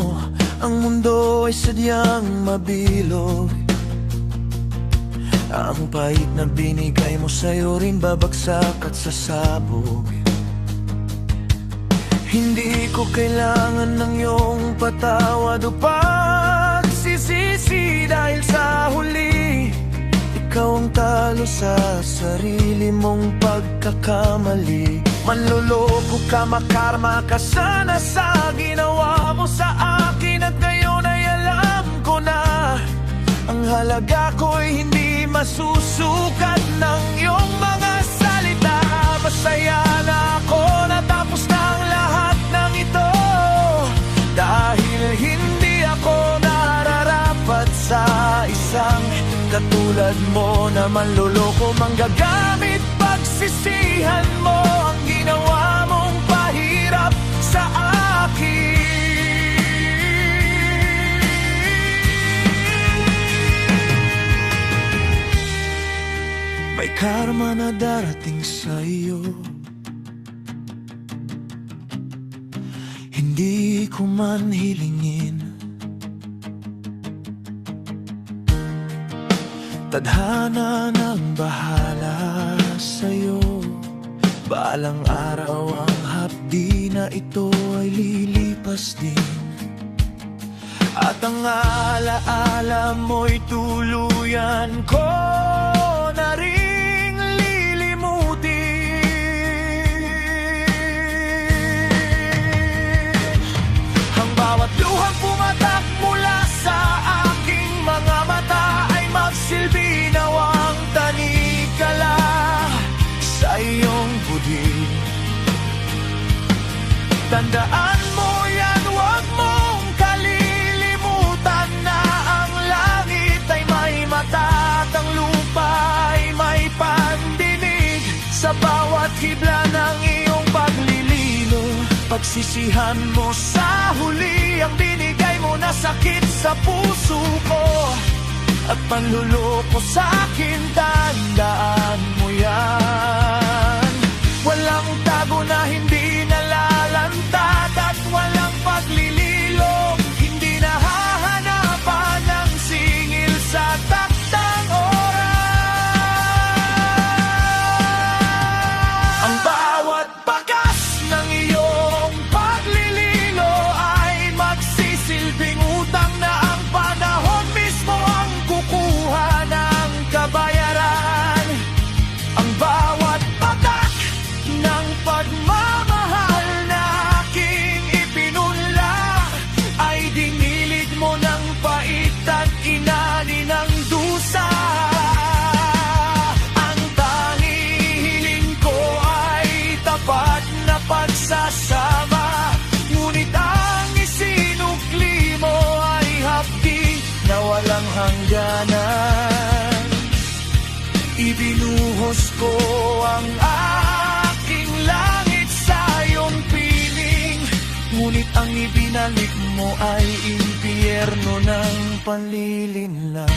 mo, ang mundo ay sadyang mabilog. Ang pait na binigay mo sa'yo rin babagsak at sasabog. Hindi ko kailangan ng iyong patawad o pagsisisi, dahil sa huli ikaw ang talo sa sarili mong pagkakamali. Manloloko ka, makarma ka sana sa ginawa mo sa akin, at ngayon ay alam ko na ang halaga ko'y hindi masusukat ng iyong mga salita. Masaya na ako, natapos na ang lahat ng ito, dahil hindi ako nararapat sa isang katulad mo na manloloko, manggagamit. Pagsisihan mo ang ginawa mong pahirap sa akin. May karma na darating sa'yo, hindi ko man hilingin. Tadhana ng bahala sa'yo, balang araw ang hapdi na ito ay lilipas din, at ang alaala mo'y tuluyan ko na ring lilimutin. Ang bawat luhang pumatak mula sa aking mga mata ay magsilbi nawang tanikala sa iyong budi. Tandaan mo yan, huwag mong kalilimutan na ang langit ay may mata at ang lupa ay may pandinig. Sa bawat hibla ng iyong paglilino, pagsisihan mo sa huli ang binigay mo na sakit sa puso ko at panluloko sa akin. Tandaan mo yan, walang tago na hindi nalalantad at walang paglililo, hindi nahahanapan ng singil sa taktang oras. Ang bawat bakas ng iyong paglililo ay magsisilbing utang na ang panahon mismo ang kukuha ng kabayaran. Ang bawat patak ng pagmamahal na aking ipinunla ay dinilig mo ng pait at inani ng dusa. Ang tanging hiling ko ay tapat na pagsasama, ngunit ang isinukli mo ay hapdi na walang hangganan. Ibinuhos ko ang aking langit sa iyong piling, ngunit ang ibinalik mo ay impyerno ng panlilinlang.